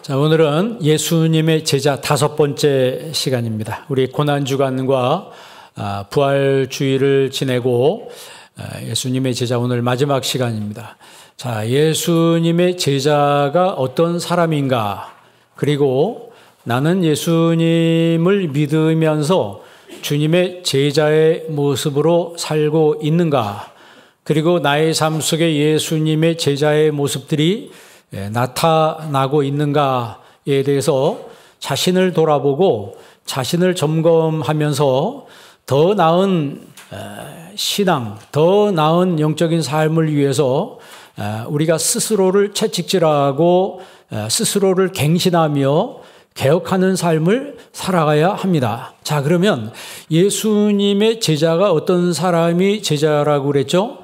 자, 오늘은 예수님의 제자 5번째 시간입니다. 우리 고난주간과 부활주의를 지내고 예수님의 제자 오늘 마지막 시간입니다. 자, 예수님의 제자가 어떤 사람인가? 그리고 나는 예수님을 믿으면서 주님의 제자의 모습으로 살고 있는가? 그리고 나의 삶 속에 예수님의 제자의 모습들이 나타나고 있는가에 대해서 자신을 돌아보고 자신을 점검하면서 더 나은 신앙, 더 나은 영적인 삶을 위해서 우리가 스스로를 채찍질하고 스스로를 갱신하며 개혁하는 삶을 살아가야 합니다. 자, 그러면 예수님의 제자가 어떤 사람이 제자라고 그랬죠?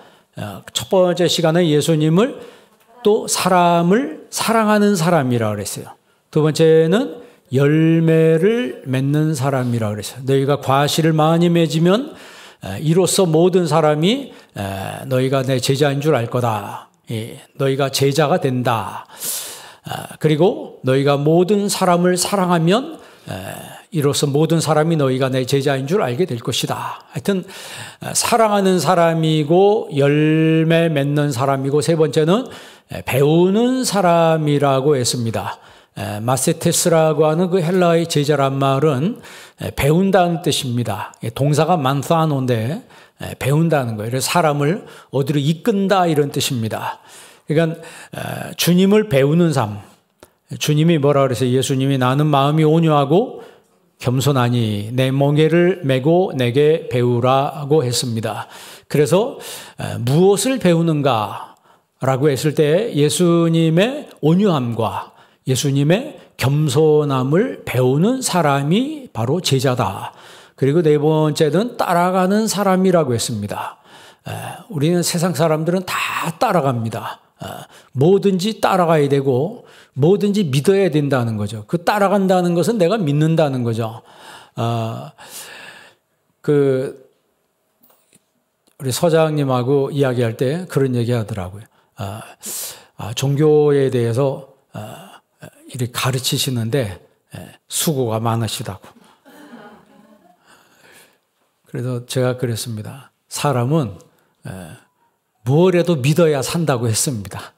첫 번째 시간에 예수님을 또 사람을 사랑하는 사람이라고 그랬어요. 두 번째는 열매를 맺는 사람이라고 그랬어요. 너희가 과실을 많이 맺으면 이로써 모든 사람이 너희가 내 제자인 줄 알 거다. 너희가 제자가 된다. 그리고 너희가 모든 사람을 사랑하면 이로써 모든 사람이 너희가 내 제자인 줄 알게 될 것이다. 하여튼 사랑하는 사람이고 열매 맺는 사람이고 세 번째는 배우는 사람이라고 했습니다. 마세테스라고 하는 그 헬라의 제자란 말은 배운다는 뜻입니다. 동사가 만사노인데 배운다는 거예요. 그래서 사람을 어디로 이끈다 이런 뜻입니다. 그러니까 주님을 배우는 삶. 주님이 뭐라 그랬어요? 예수님이 나는 마음이 온유하고 겸손하니 내 멍에를 메고 내게 배우라고 했습니다. 그래서 무엇을 배우는가? 라고 했을 때 예수님의 온유함과 예수님의 겸손함을 배우는 사람이 바로 제자다. 그리고 네 번째는 따라가는 사람이라고 했습니다. 우리는 세상 사람들은 다 따라갑니다. 뭐든지 따라가야 되고 뭐든지 믿어야 된다는 거죠. 그 따라간다는 것은 내가 믿는다는 거죠. 우리 서장님하고 이야기할 때 그런 얘기 하더라고요. 종교에 대해서 이렇게 가르치시는데 수고가 많으시다고. 그래서 제가 그랬습니다. 사람은 뭘 해도 믿어야 산다고 했습니다.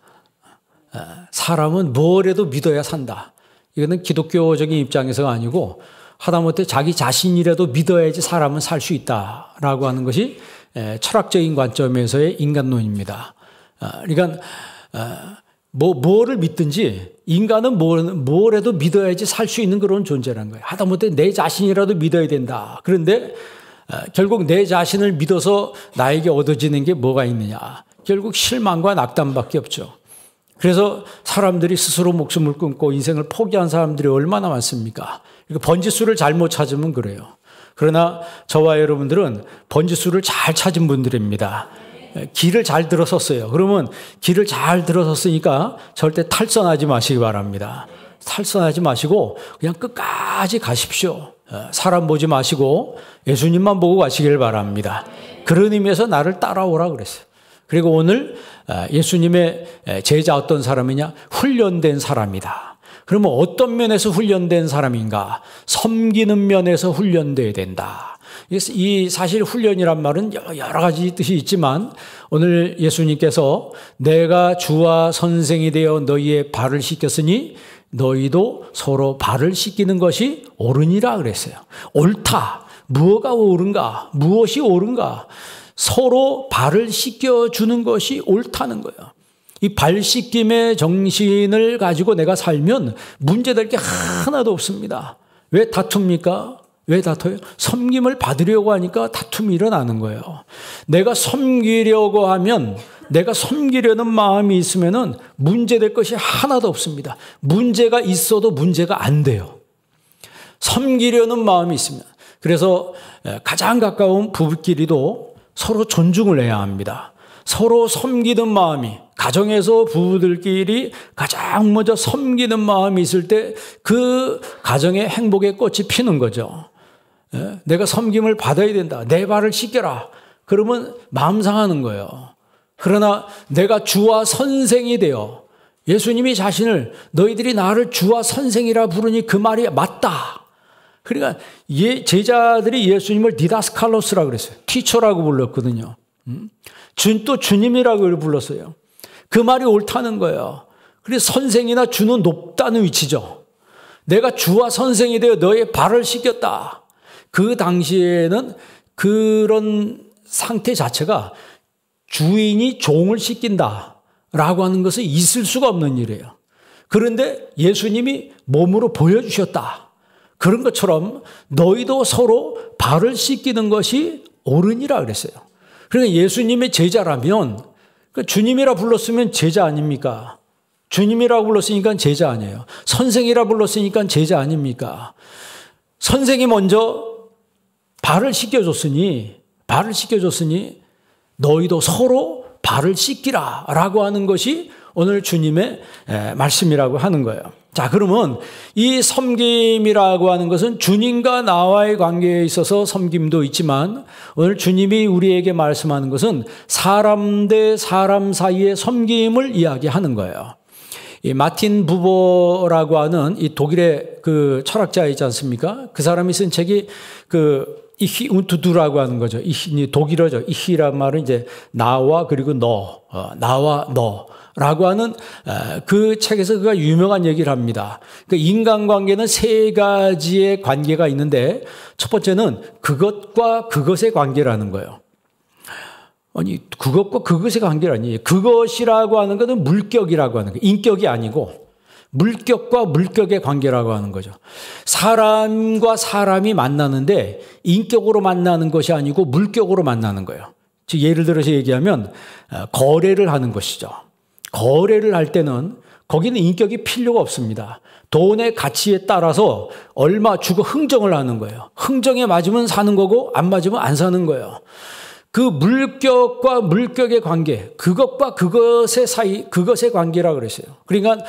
사람은 뭘 해도 믿어야 산다. 이거는 기독교적인 입장에서가 아니고 하다못해 자기 자신이라도 믿어야지 사람은 살 수 있다라고 하는 것이 철학적인 관점에서의 인간론입니다. 그러니까 뭐를 믿든지 인간은 뭘 해도 믿어야지 살 수 있는 그런 존재라는 거예요. 하다못해 내 자신이라도 믿어야 된다. 그런데 결국 내 자신을 믿어서 나에게 얻어지는 게 뭐가 있느냐. 결국 실망과 낙담밖에 없죠. 그래서 사람들이 스스로 목숨을 끊고 인생을 포기한 사람들이 얼마나 많습니까? 번지수를 잘못 찾으면 그래요. 그러나 저와 여러분들은 번지수를 잘 찾은 분들입니다. 길을 잘 들어섰어요. 그러면 길을 잘 들어섰으니까 절대 탈선하지 마시기 바랍니다. 탈선하지 마시고 그냥 끝까지 가십시오. 사람 보지 마시고 예수님만 보고 가시길 바랍니다. 그런 의미에서 나를 따라오라 그랬어요. 그리고 오늘 예수님의 제자 어떤 사람이냐? 훈련된 사람이다. 그러면 어떤 면에서 훈련된 사람인가? 섬기는 면에서 훈련돼야 된다. 이 사실 훈련이란 말은 여러 가지 뜻이 있지만 오늘 예수님께서 내가 주와 선생이 되어 너희의 발을 씻겼으니 너희도 서로 발을 씻기는 것이 옳으니라 그랬어요. 옳다. 무엇가 옳은가? 무엇이 옳은가? 서로 발을 씻겨주는 것이 옳다는 거예요. 이 발 씻김의 정신을 가지고 내가 살면 문제될 게 하나도 없습니다. 왜 다툽니까? 왜 다퉈요? 섬김을 받으려고 하니까 다툼이 일어나는 거예요. 내가 섬기려고 하면 내가 섬기려는 마음이 있으면은 문제될 것이 하나도 없습니다. 문제가 있어도 문제가 안 돼요. 섬기려는 마음이 있습니다. 그래서 가장 가까운 부부끼리도 서로 존중을 해야 합니다. 서로 섬기는 마음이 가정에서 부부들끼리 가장 먼저 섬기는 마음이 있을 때 그 가정의 행복의 꽃이 피는 거죠. 내가 섬김을 받아야 된다. 내 발을 씻겨라. 그러면 마음 상하는 거예요. 그러나 내가 주와 선생이 되어 예수님이 자신을 너희들이 나를 주와 선생이라 부르니 그 말이 맞다. 그러니까 제자들이 예수님을 디다스칼로스라고 그랬어요. 티처라고 불렀거든요. 또 주님이라고 불렀어요. 그 말이 옳다는 거예요. 그래서 선생이나 주는 높다는 위치죠. 내가 주와 선생이 되어 너의 발을 씻겼다. 그 당시에는 그런 상태 자체가 주인이 종을 씻긴다라고 하는 것은 있을 수가 없는 일이에요. 그런데 예수님이 몸으로 보여주셨다. 그런 것처럼 너희도 서로 발을 씻기는 것이 옳으니라 그랬어요. 그러니까 예수님의 제자라면 주님이라 불렀으면 제자 아닙니까? 주님이라고 불렀으니까 제자 아니에요. 선생이라 불렀으니까 제자 아닙니까? 선생이 먼저 발을 씻겨줬으니 너희도 서로 발을 씻기라 라고 하는 것이 오늘 주님의 말씀이라고 하는 거예요. 자, 그러면 이 섬김이라고 하는 것은 주님과 나와의 관계에 있어서 섬김도 있지만 오늘 주님이 우리에게 말씀하는 것은 사람 대 사람 사이의 섬김을 이야기하는 거예요. 이 마틴 부버라고 하는 이 독일의 그 철학자 있지 않습니까? 그 사람이 쓴 책이 이히 운투두라고 하는 거죠. 독일어죠. 이히란 말은 이제 나와 그리고 나와 너라고 하는 그 책에서 그가 유명한 얘기를 합니다. 그러니까 인간관계는 세 가지의 관계가 있는데 첫 번째는 그것과 그것의 관계라는 거예요. 아니, 그것과 그것의 관계가 아니에요. 그것이라고 하는 것은 물격이라고 하는 거예요. 인격이 아니고 물격과 물격의 관계라고 하는 거죠. 사람과 사람이 만나는데 인격으로 만나는 것이 아니고 물격으로 만나는 거예요. 즉 예를 들어서 얘기하면 거래를 하는 것이죠. 거래를 할 때는 거기는 인격이 필요가 없습니다. 돈의 가치에 따라서 얼마 주고 흥정을 하는 거예요. 흥정에 맞으면 사는 거고 안 맞으면 안 사는 거예요. 그 물격과 물격의 관계, 그것과 그것의 사이, 그것의 관계라고 그랬어요. 그러니까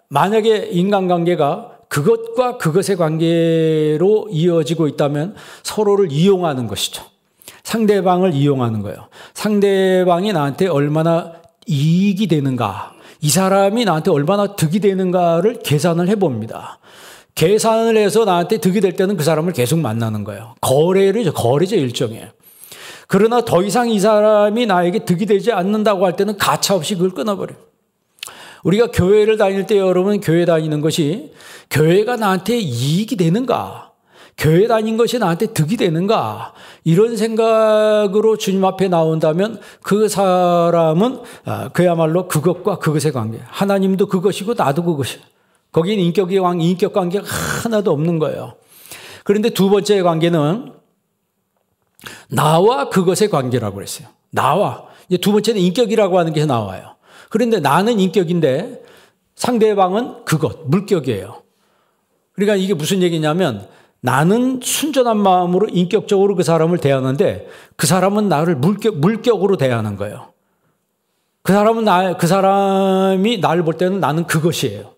만약에 인간관계가 그것과 그것의 관계로 이어지고 있다면 서로를 이용하는 것이죠. 상대방을 이용하는 거예요. 상대방이 나한테 얼마나 이익이 되는가, 이 사람이 나한테 얼마나 득이 되는가를 계산을 해봅니다. 계산을 해서 나한테 득이 될 때는 그 사람을 계속 만나는 거예요. 거래죠, 일종의. 그러나 더 이상 이 사람이 나에게 득이 되지 않는다고 할 때는 가차없이 그걸 끊어버려요. 우리가 교회를 다닐 때 여러분 교회 다니는 것이 교회가 나한테 이익이 되는가, 교회 다닌 것이 나한테 득이 되는가, 이런 생각으로 주님 앞에 나온다면 그 사람은 그야말로 그것과 그것의 관계, 하나님도 그것이고 나도 그것이고, 거기는 인격 관계가 하나도 없는 거예요. 그런데 두 번째 관계는 나와 그것의 관계라고 그랬어요. 나와. 이제 두 번째는 인격이라고 하는 게 나와요. 그런데 나는 인격인데 상대방은 그것, 물격이에요. 그러니까 이게 무슨 얘기냐면 나는 순전한 마음으로 인격적으로 그 사람을 대하는데 그 사람은 나를 물격으로 대하는 거예요. 그 사람이 나를 볼 때는 나는 그것이에요.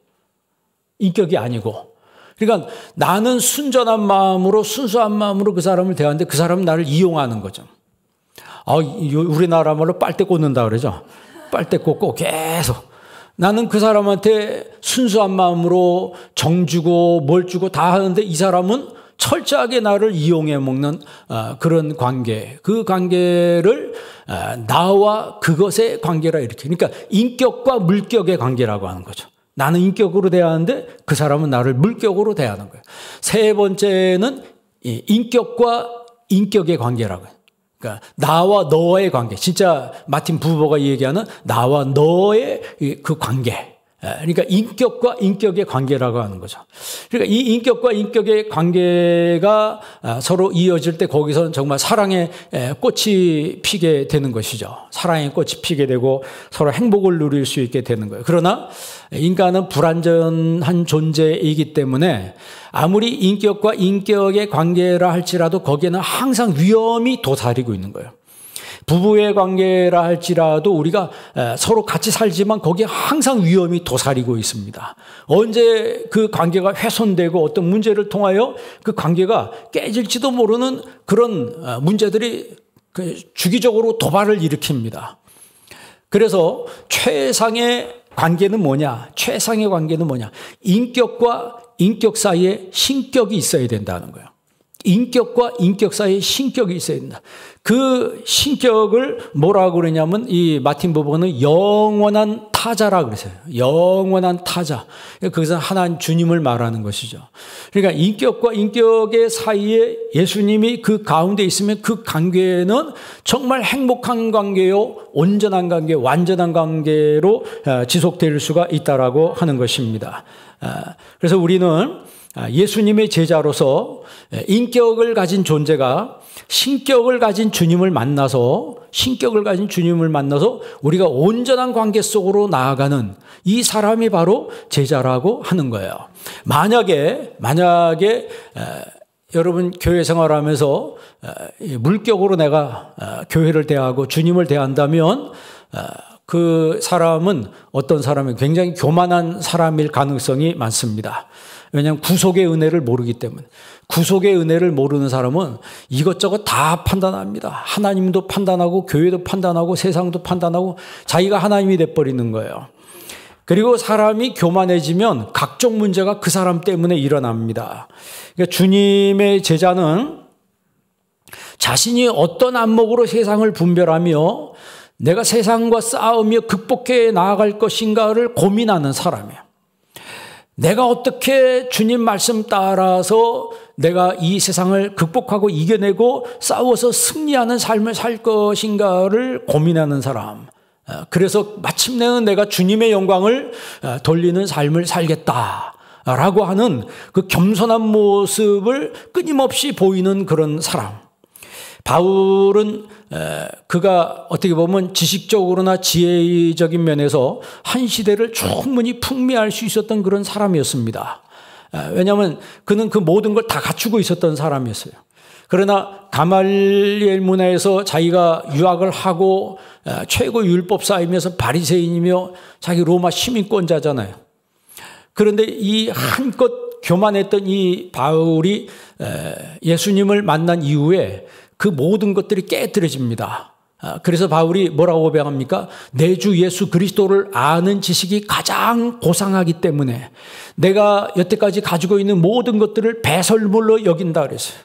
인격이 아니고. 그러니까 나는 순전한 마음으로 순수한 마음으로 그 사람을 대하는데 그 사람은 나를 이용하는 거죠. 우리나라 말로 빨대 꽂는다 그러죠. 빨대 꽂고 계속 나는 그 사람한테 순수한 마음으로 정 주고 뭘 주고 다 하는데 이 사람은 철저하게 나를 이용해 먹는 그런 관계, 그 관계를 나와 그것의 관계라 이렇게. 그러니까 인격과 물격의 관계라고 하는 거죠. 나는 인격으로 대하는데 그 사람은 나를 물격으로 대하는 거예요. 세 번째는 인격과 인격의 관계라고 해요. 그러니까 나와 너의 관계, 진짜 마틴 부버가 얘기하는 나와 너의 그 관계. 그러니까 인격과 인격의 관계라고 하는 거죠. 그러니까 이 인격과 인격의 관계가 서로 이어질 때 거기서는 정말 사랑의 꽃이 피게 되는 것이죠. 사랑의 꽃이 피게 되고 서로 행복을 누릴 수 있게 되는 거예요. 그러나 인간은 불완전한 존재이기 때문에 아무리 인격과 인격의 관계라 할지라도 거기에는 항상 위험이 도사리고 있는 거예요. 부부의 관계라 할지라도 우리가 서로 같이 살지만 거기에 항상 위험이 도사리고 있습니다. 언제 그 관계가 훼손되고 어떤 문제를 통하여 그 관계가 깨질지도 모르는 그런 문제들이 주기적으로 도발을 일으킵니다. 그래서 최상의 관계는 뭐냐? 최상의 관계는 뭐냐? 인격과 인격 사이에 신격이 있어야 된다는 거예요. 인격과 인격 사이에 신격이 있어야 된다. 그 신격을 뭐라고 그러냐면 이 마틴 부부는 영원한 타자라 그랬어요. 영원한 타자. 거기서 하나님 주님을 말하는 것이죠. 그러니까 인격과 인격의 사이에 예수님이 그 가운데 있으면 그 관계는 정말 행복한 관계요, 온전한 관계, 완전한 관계로 지속될 수가 있다라고 하는 것입니다. 그래서 우리는 예수님의 제자로서 인격을 가진 존재가 신격을 가진 주님을 만나서 우리가 온전한 관계 속으로 나아가는 이 사람이 바로 제자라고 하는 거예요. 만약에 여러분 교회 생활하면서 물격으로 내가 교회를 대하고 주님을 대한다면 그 사람은 어떤 사람이 굉장히 교만한 사람일 가능성이 많습니다. 왜냐하면 구속의 은혜를 모르기 때문에. 구속의 은혜를 모르는 사람은 이것저것 다 판단합니다. 하나님도 판단하고 교회도 판단하고 세상도 판단하고 자기가 하나님이 돼버리는 거예요. 그리고 사람이 교만해지면 각종 문제가 그 사람 때문에 일어납니다. 그러니까 주님의 제자는 자신이 어떤 안목으로 세상을 분별하며 내가 세상과 싸우며 극복해 나아갈 것인가를 고민하는 사람이에요. 내가 어떻게 주님 말씀 따라서 내가 이 세상을 극복하고 이겨내고 싸워서 승리하는 삶을 살 것인가를 고민하는 사람. 그래서 마침내는 내가 주님의 영광을 돌리는 삶을 살겠다라고 하는 그 겸손한 모습을 끊임없이 보이는 그런 사람. 바울은 그가 어떻게 보면 지식적으로나 지혜적인 면에서 한 시대를 충분히 풍미할 수 있었던 그런 사람이었습니다. 왜냐하면 그는 그 모든 걸 다 갖추고 있었던 사람이었어요. 그러나 가말리엘 문화에서 자기가 유학을 하고 최고 율법사이면서 바리새인이며 자기 로마 시민권자잖아요. 그런데 이 한껏 교만했던 이 바울이 예수님을 만난 이후에 그 모든 것들이 깨뜨려집니다. 그래서 바울이 뭐라고 고백합니까? 내 주 예수 그리스도를 아는 지식이 가장 고상하기 때문에 내가 여태까지 가지고 있는 모든 것들을 배설물로 여긴다 그랬어요.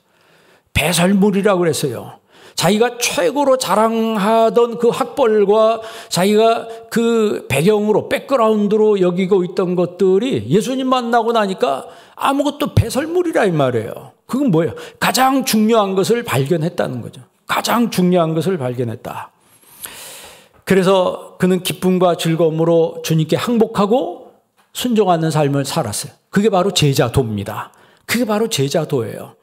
배설물이라고 그랬어요. 자기가 최고로 자랑하던 그 학벌과 자기가 그 배경으로 백그라운드로 여기고 있던 것들이 예수님 만나고 나니까 아무것도 배설물이라 이 말이에요. 그건 뭐예요? 가장 중요한 것을 발견했다는 거죠. 가장 중요한 것을 발견했다. 그래서 그는 기쁨과 즐거움으로 주님께 항복하고 순종하는 삶을 살았어요. 그게 바로 제자도입니다. 그게 바로 제자도예요.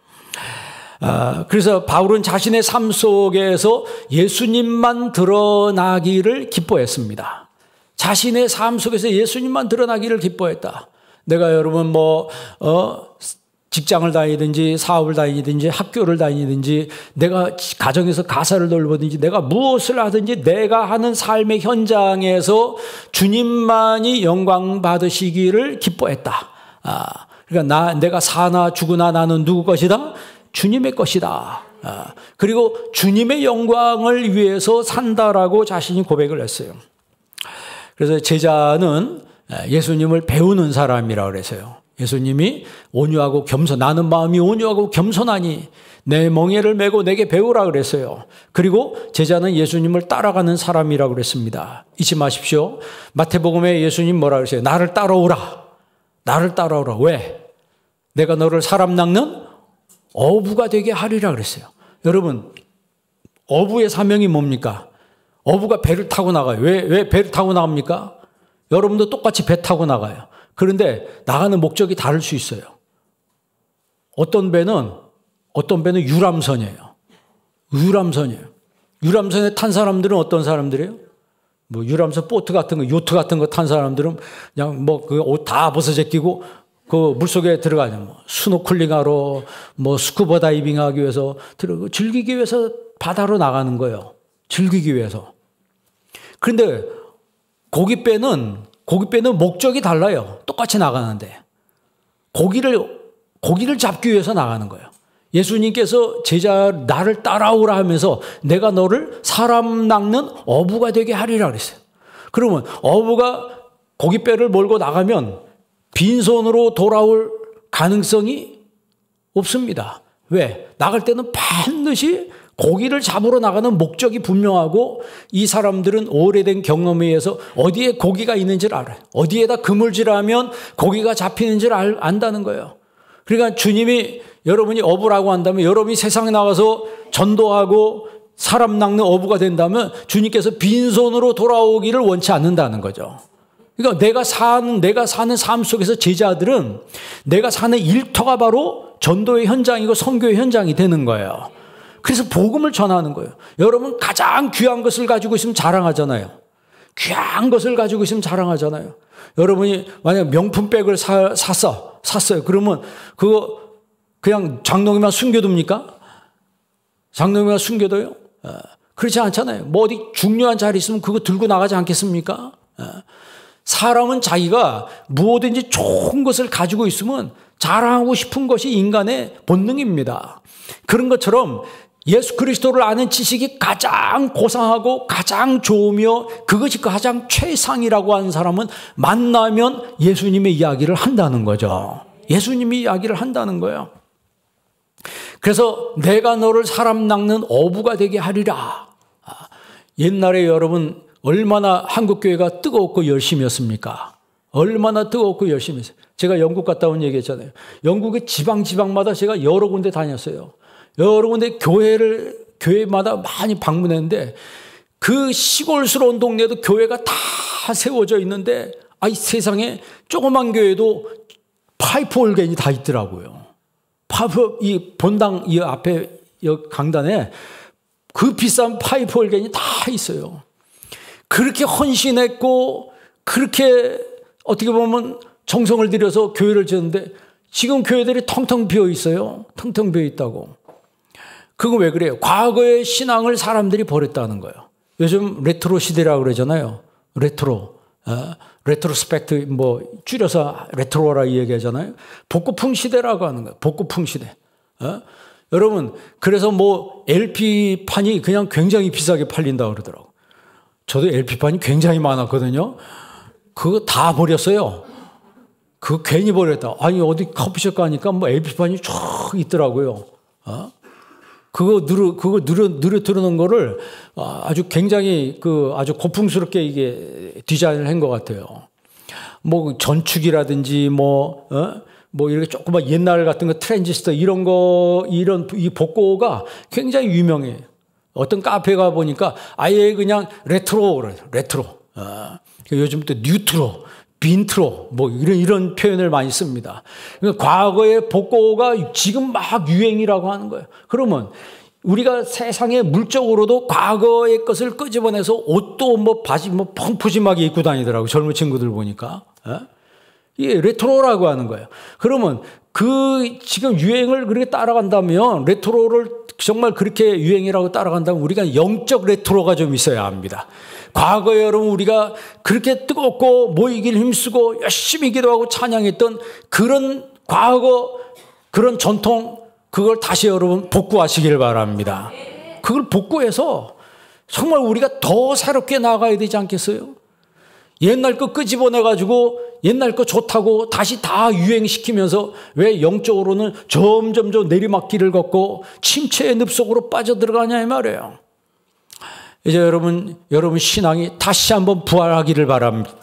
그래서 바울은 자신의 삶 속에서 예수님만 드러나기를 기뻐했습니다. 자신의 삶 속에서 예수님만 드러나기를 기뻐했다. 내가 여러분 직장을 다니든지 사업을 다니든지 학교를 다니든지 내가 가정에서 가사를 돌보든지 내가 무엇을 하든지 내가 하는 삶의 현장에서 주님만이 영광 받으시기를 기뻐했다. 그러니까 내가 사나 죽으나 나는 누구 것이다? 주님의 것이다. 그리고 주님의 영광을 위해서 산다라고 자신이 고백을 했어요. 그래서 제자는 예수님을 배우는 사람이라고 그래서요. 예수님이 온유하고 나는 마음이 온유하고 겸손하니 내 멍에를 메고 내게 배우라 그랬어요. 그리고 제자는 예수님을 따라가는 사람이라고 그랬습니다. 잊지 마십시오. 마태복음에 예수님 뭐라 그랬어요? 나를 따라오라. 나를 따라오라. 왜? 내가 너를 사람 낚는 어부가 되게 하리라 그랬어요. 여러분, 어부의 사명이 뭡니까? 어부가 배를 타고 나가요. 왜 배를 타고 나갑니까? 여러분도 똑같이 배 타고 나가요. 그런데 나가는 목적이 다를 수 있어요. 어떤 배는 유람선이에요. 유람선에 탄 사람들은 어떤 사람들이에요? 유람선 보트 같은 거, 요트 같은 거 탄 사람들은 그냥 그 옷 다 벗어 제끼고 그 물속에 들어가죠. 스노클링하러, 스쿠버 다이빙 하기 위해서, 즐기기 위해서 바다로 나가는 거예요. 즐기기 위해서. 그런데 고깃배는 목적이 달라요. 똑같이 나가는데. 고기를 잡기 위해서 나가는 거예요. 예수님께서 나를 따라오라 하면서 내가 너를 사람 낚는 어부가 되게 하리라 그랬어요. 그러면 어부가 고깃배를 몰고 나가면 빈손으로 돌아올 가능성이 없습니다. 왜? 나갈 때는 반드시 고기를 잡으러 나가는 목적이 분명하고 이 사람들은 오래된 경험에 의해서 어디에 고기가 있는지를 알아요. 어디에다 그물질하면 고기가 잡히는지를 안다는 거예요. 그러니까 주님이 여러분이 어부라고 한다면 여러분이 세상에 나가서 전도하고 사람 낚는 어부가 된다면 주님께서 빈손으로 돌아오기를 원치 않는다는 거죠. 그러니까 내가 사는 삶 속에서 제자들은 내가 사는 일터가 바로 전도의 현장이고 선교의 현장이 되는 거예요. 그래서 복음을 전하는 거예요. 여러분 가장 귀한 것을 가지고 있으면 자랑하잖아요. 귀한 것을 가지고 있으면 자랑하잖아요. 여러분이 만약 명품백을 샀어요. 그러면 그거 그냥 장롱에만 숨겨둡니까? 장롱에만 숨겨둬요? 그렇지 않잖아요. 뭐 어디 중요한 자리 있으면 그거 들고 나가지 않겠습니까? 사람은 자기가 무엇든지 좋은 것을 가지고 있으면 자랑하고 싶은 것이 인간의 본능입니다. 그런 것처럼 예수 그리스도를 아는 지식이 가장 고상하고 가장 좋으며 그것이 가장 최상이라고 하는 사람은 만나면 예수님의 이야기를 한다는 거죠. 예수님이 이야기를 한다는 거예요. 그래서 내가 너를 사람 낚는 어부가 되게 하리라. 옛날에 여러분 얼마나 한국교회가 뜨겁고 열심이었습니까? 얼마나 뜨겁고 열심히 했어요. 제가 영국 갔다 온 얘기했잖아요. 영국의 지방마다 제가 여러 군데 다녔어요. 여러 군데 교회마다 많이 방문했는데 그 시골스러운 동네에도 교회가 다 세워져 있는데 이 세상에 조그만 교회도 파이프 올겐이 다 있더라고요. 이 본당 이 앞에 강단에 그 비싼 파이프 올겐이 다 있어요. 그렇게 헌신했고 그렇게 어떻게 보면 정성을 들여서 교회를 지었는데 지금 교회들이 텅텅 비어 있어요. 텅텅 비어 있다고. 그거 왜 그래요? 과거의 신앙을 사람들이 버렸다는 거예요. 요즘 레트로 시대라고 그러잖아요. 레트로스펙트 뭐 줄여서 레트로라 얘기하잖아요. 복고풍 시대라고 하는 거예요. 복고풍 시대. 여러분 그래서 뭐 LP판이 그냥 굉장히 비싸게 팔린다고 그러더라고요. 저도 LP판이 굉장히 많았거든요. 그거 다 버렸어요. 그거 괜히 버렸다. 아니 어디 커피숍 가니까 뭐 LP판이 쫙 있더라고요. 그거 누르 틀어놓은 거를 아주 굉장히 아주 고풍스럽게 이게 디자인을 한 것 같아요. 뭐 전축이라든지 뭐 이렇게 조그만 옛날 같은 거 트랜지스터 이런 이 복고가 굉장히 유명해요. 어떤 카페 가 보니까 아예 그냥 레트로. 요즘 또 뉴트로, 빈트로 뭐 이런 표현을 많이 씁니다. 그러니까 과거의 복고가 지금 막 유행이라고 하는 거예요. 그러면 우리가 세상에 물적으로도 과거의 것을 끄집어내서 옷도 뭐 바지 뭐 펑푸짐하게 입고 다니더라고요. 젊은 친구들 보니까. 이게 레트로라고 하는 거예요. 그러면 지금 유행을 그렇게 따라간다면 레트로를 정말 그렇게 유행이라고 따라간다면 우리가 영적 레트로가 좀 있어야 합니다. 과거에 여러분 우리가 그렇게 뜨겁고 모이기를 힘쓰고 열심히 기도하고 찬양했던 그런 과거 그런 전통 그걸 다시 여러분 복구하시길 바랍니다. 그걸 복구해서 정말 우리가 더 새롭게 나가야 되지 않겠어요? 옛날 거 끄집어내가지고 옛날 거 좋다고 다시 다 유행시키면서 왜 영적으로는 점점 내리막길을 걷고 침체의 늪속으로 빠져들어가냐 이 말이에요. 이제 여러분 신앙이 다시 한번 부활하기를 바랍니다.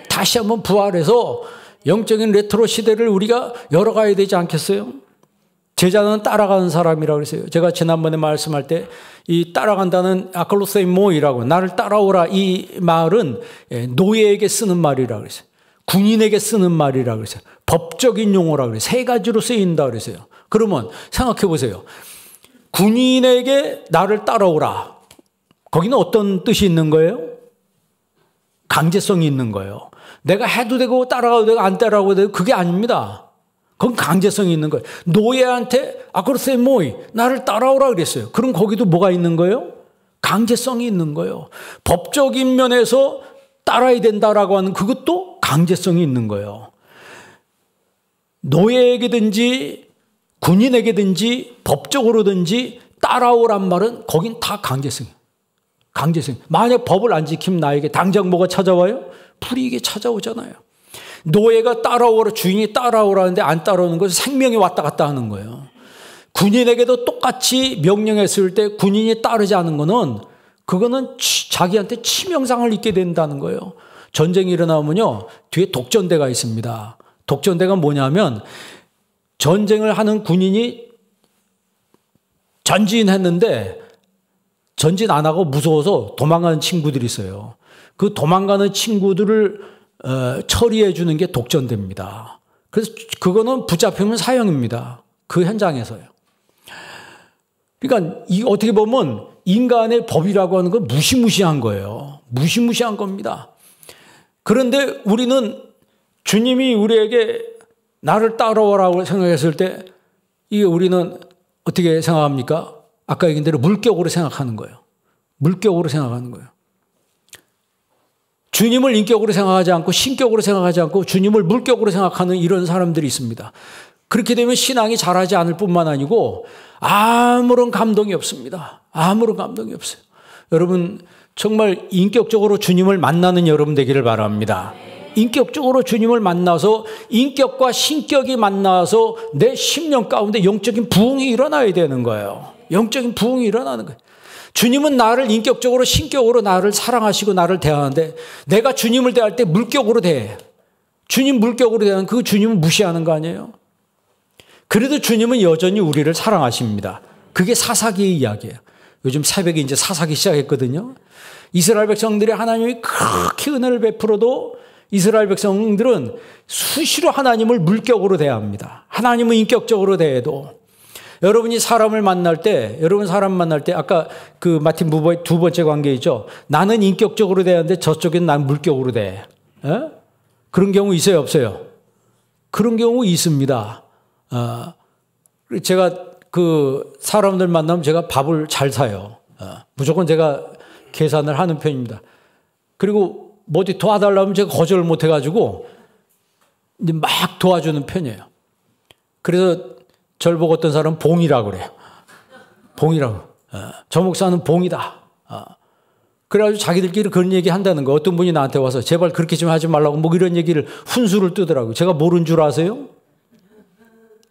다시 한번 부활해서 영적인 레트로 시대를 우리가 열어가야 되지 않겠어요? 제자는 따라가는 사람이라고 그랬어요. 제가 지난번에 말씀할 때 이 따라간다는 아클로세모이라고 나를 따라오라 이 말은 노예에게 쓰는 말이라고 그랬어요. 군인에게 쓰는 말이라고 그랬어요. 법적인 용어라고 그랬어요. 세 가지로 쓰인다고 그랬어요. 그러면 생각해 보세요. 군인에게 나를 따라오라. 거기는 어떤 뜻이 있는 거예요? 강제성이 있는 거예요. 내가 해도 되고 따라가도 되고 안 따라가도 되고 그게 아닙니다. 그건 강제성이 있는 거예요. 노예한테 아크로세모이 나를 따라오라 그랬어요. 그럼 거기도 뭐가 있는 거예요? 강제성이 있는 거예요. 법적인 면에서 따라야 된다라고 하는 그것도 강제성이 있는 거예요. 노예에게든지 군인에게든지 법적으로든지 따라오란 말은 거긴 다 강제성이에요. 강제성. 만약 법을 안 지키면 나에게 당장 뭐가 찾아와요? 불이익이 찾아오잖아요. 노예가 따라오라, 주인이 따라오라는데 안 따라오는 것은 생명이 왔다 갔다 하는 거예요. 군인에게도 똑같이 명령했을 때 군인이 따르지 않은 거는 그거는 자기한테 치명상을 입게 된다는 거예요. 전쟁이 일어나면요, 뒤에 독전대가 있습니다. 독전대가 뭐냐면 전쟁을 하는 군인이 전진했는데 전진 안 하고 무서워서 도망가는 친구들이 있어요. 그 도망가는 친구들을 처리해 주는 게 독전대입니다. 그래서 그거는 붙잡히면 사형입니다. 그 현장에서요. 그러니까 이 어떻게 보면 인간의 법이라고 하는 건 무시무시한 거예요. 무시무시한 겁니다. 그런데 우리는 주님이 우리에게 나를 따라오라고 생각했을 때 이게 우리는 어떻게 생각합니까? 아까 얘기한 대로 물격으로 생각하는 거예요. 물격으로 생각하는 거예요. 주님을 인격으로 생각하지 않고 신격으로 생각하지 않고 주님을 물격으로 생각하는 이런 사람들이 있습니다. 그렇게 되면 신앙이 자라지 않을 뿐만 아니고 아무런 감동이 없습니다. 아무런 감동이 없어요. 여러분 정말 인격적으로 주님을 만나는 여러분 되기를 바랍니다. 인격적으로 주님을 만나서 인격과 신격이 만나서 내 심령 가운데 영적인 부흥이 일어나야 되는 거예요. 영적인 부흥이 일어나는 거예요. 주님은 나를 인격적으로 신격으로 나를 사랑하시고 나를 대하는데 내가 주님을 대할 때 물격으로 대해. 주님 물격으로 대하는 그 주님을 무시하는 거 아니에요? 그래도 주님은 여전히 우리를 사랑하십니다. 그게 사사기의 이야기예요. 요즘 새벽에 이제 사사기 시작했거든요. 이스라엘 백성들이 하나님이 그렇게 은혜를 베풀어도 이스라엘 백성들은 수시로 하나님을 물격으로 대합니다. 하나님은 인격적으로 대해도. 여러분이 사람을 만날 때, 여러분 사람 만날 때 아까 그 마틴 부버의 두 번째 관계 있죠. 나는 인격적으로 대하는데 저쪽엔 난 물격으로 대해. 에? 그런 경우 있어요, 없어요? 그런 경우 있습니다. 제가 그 사람들 만나면 제가 밥을 잘 사요. 무조건 제가 계산을 하는 편입니다. 그리고 뭐 어디 도와달라면 제가 거절을 못 해가지고 이제 막 도와주는 편이에요. 그래서 절 보고 어떤 사람은 봉이라고 그래요. 봉이라고. 저 목사는 봉이다. 그래가지고 자기들끼리 그런 얘기 한다는 거. 어떤 분이 나한테 와서 제발 그렇게 좀 하지 말라고 뭐 이런 얘기를 훈수를 뜨더라고요. 제가 모르는 줄 아세요?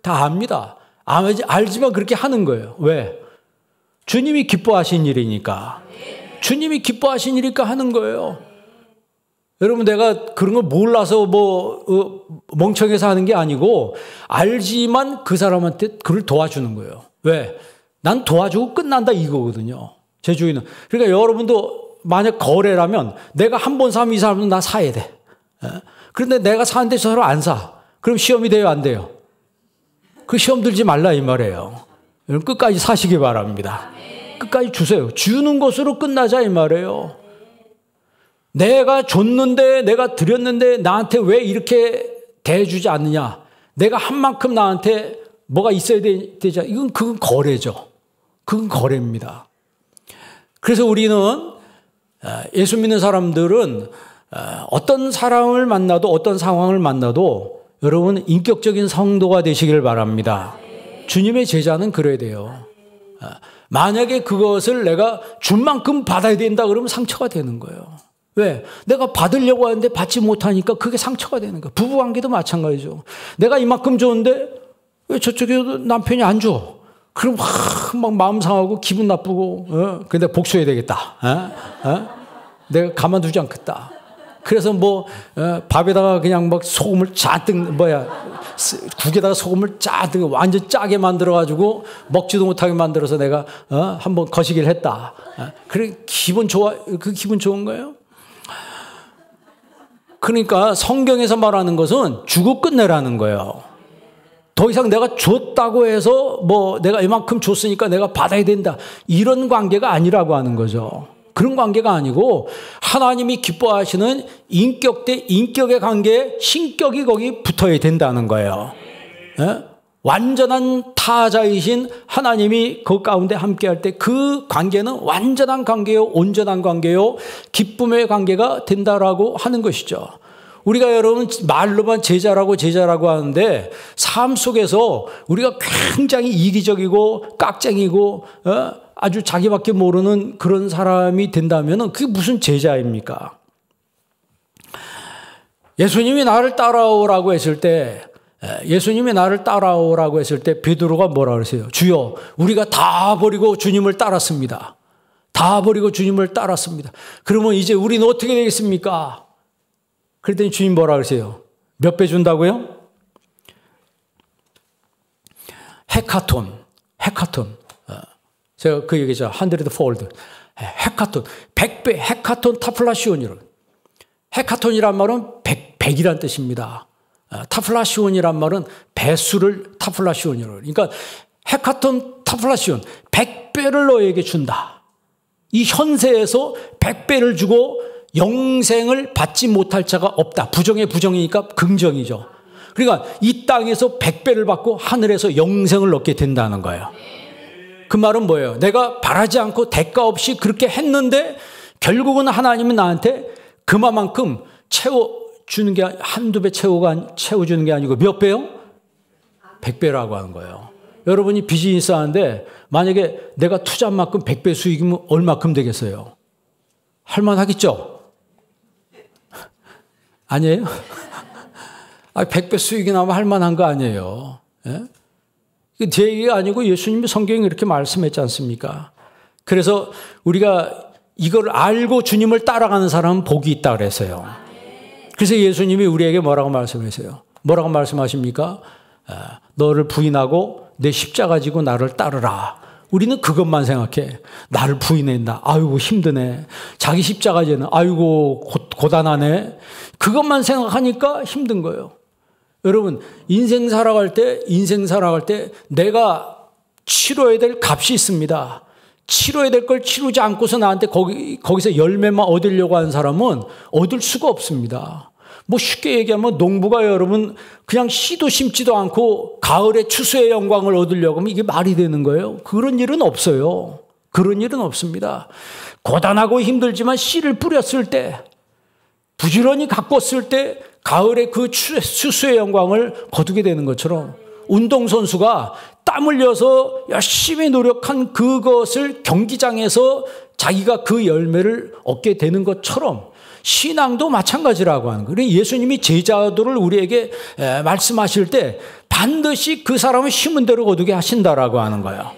다 압니다. 알지만 그렇게 하는 거예요. 왜? 주님이 기뻐하신 일이니까. 주님이 기뻐하신 일이니까 하는 거예요. 여러분 내가 그런 걸 몰라서 멍청해서 하는 게 아니고 알지만 그 사람한테 그걸 도와주는 거예요. 왜? 난 도와주고 끝난다 이거거든요. 제 주인은. 그러니까 여러분도 만약 거래라면 내가 한 번 사면 이 사람은 나 사야 돼. 그런데 내가 사는데 저 사람 안 사. 그럼 시험이 돼요 안 돼요? 그 시험 들지 말라 이 말이에요. 여러분 끝까지 사시기 바랍니다. 끝까지 주세요. 주는 것으로 끝나자 이 말이에요. 내가 줬는데 내가 드렸는데 나한테 왜 이렇게 대해주지 않느냐. 내가 한 만큼 나한테 뭐가 있어야 되지. 그건 거래죠. 그건 거래입니다. 그래서 우리는 예수 믿는 사람들은 어떤 사람을 만나도 어떤 상황을 만나도 여러분 인격적인 성도가 되시길 바랍니다. 주님의 제자는 그래야 돼요. 만약에 그것을 내가 준 만큼 받아야 된다 그러면 상처가 되는 거예요. 왜? 내가 받으려고 하는데 받지 못하니까 그게 상처가 되는 거예요. 부부관계도 마찬가지죠. 내가 이만큼 줬는데 왜 저쪽에 남편이 안 줘? 그럼 막 마음 상하고 기분 나쁘고 근데 복수해야 되겠다. 내가 가만두지 않겠다. 그래서 밥에다가 그냥 막 소금을 잔뜩 국에다가 소금을 잔뜩 완전 짜게 만들어가지고 먹지도 못하게 만들어서 내가 한번 거시기를 했다. 그래 기분 좋아? 그 기분 좋은 거예요? 그러니까 성경에서 말하는 것은 주고 끝내라는 거예요. 더 이상 내가 줬다고 해서 내가 이만큼 줬으니까 내가 받아야 된다. 이런 관계가 아니라고 하는 거죠. 그런 관계가 아니고 하나님이 기뻐하시는 인격 대 인격의 관계에 신격이 거기 붙어야 된다는 거예요. 완전한 타자이신 하나님이 그 가운데 함께할 때 그 관계는 완전한 관계요, 온전한 관계요, 기쁨의 관계가 된다라고 하는 것이죠. 우리가 여러분 말로만 제자라고 하는데 삶 속에서 우리가 굉장히 이기적이고 깍쟁이고 아주 자기밖에 모르는 그런 사람이 된다면 그게 무슨 제자입니까? 예수님이 나를 따라오라고 했을 때 베드로가 뭐라 그랬어요? 주여, 우리가 다 버리고 주님을 따랐습니다. 다 버리고 주님을 따랐습니다. 그러면 이제 우리는 어떻게 되겠습니까? 그랬더니 주님 뭐라 그러세요? 몇 배 준다고요? 헤카톤. 제가 그 얘기죠. 100fold. 헤카톤. 100배, 헤카톤 타플라시온이라고. 헤카톤이란 말은 100이란 뜻입니다. 타플라시온이란 말은 배수를 타플라시온이라고. 그러니까 헤카톤 타플라시온. 100배를 너에게 준다. 이 현세에서 100배를 주고 영생을 받지 못할 자가 없다. 부정의 부정이니까 긍정이죠. 그러니까 이 땅에서 100배를 받고 하늘에서 영생을 얻게 된다는 거예요. 그 말은 뭐예요? 내가 바라지 않고 대가 없이 그렇게 했는데 결국은 하나님은 나한테 그만큼 채워주는 게 한두 배 채워주는 게 아니고 몇 배요? 100배라고 하는 거예요. 여러분이 비즈니스 하는데 만약에 내가 투자한 만큼 100배 수익이면 얼마큼 되겠어요? 할만하겠죠? 아니에요? 100배 수익이 나면 할만한 거 아니에요. 예? 제 얘기가 아니고 예수님이 성경에 이렇게 말씀했지 않습니까? 그래서 우리가 이걸 알고 주님을 따라가는 사람은 복이 있다 그랬어요. 그래서 예수님이 우리에게 뭐라고 말씀하세요? 뭐라고 말씀하십니까? 너를 부인하고 내 십자가 지고 나를 따르라. 우리는 그것만 생각해. 나를 부인한다. 아이고 힘드네. 자기 십자가 지는 아이고 고단하네. 그것만 생각하니까 힘든 거예요. 여러분 인생 살아갈 때 내가 치러야 될 값이 있습니다. 치러야 될 걸 치르지 않고서 나한테 거기서 열매만 얻으려고 하는 사람은 얻을 수가 없습니다. 뭐 쉽게 얘기하면 농부가 여러분 그냥 씨도 심지도 않고 가을에 추수의 영광을 얻으려고 하면 이게 말이 되는 거예요? 그런 일은 없어요. 그런 일은 없습니다. 고단하고 힘들지만 씨를 뿌렸을 때 부지런히 가꿨을 때 가을에 그 추수의 영광을 거두게 되는 것처럼 운동선수가 땀 흘려서 열심히 노력한 그것을 경기장에서 자기가 그 열매를 얻게 되는 것처럼 신앙도 마찬가지라고 하는 거예요. 예수님이 제자도를 우리에게 말씀하실 때 반드시 그 사람을 심은 대로 거두게 하신다라고 하는 거예요.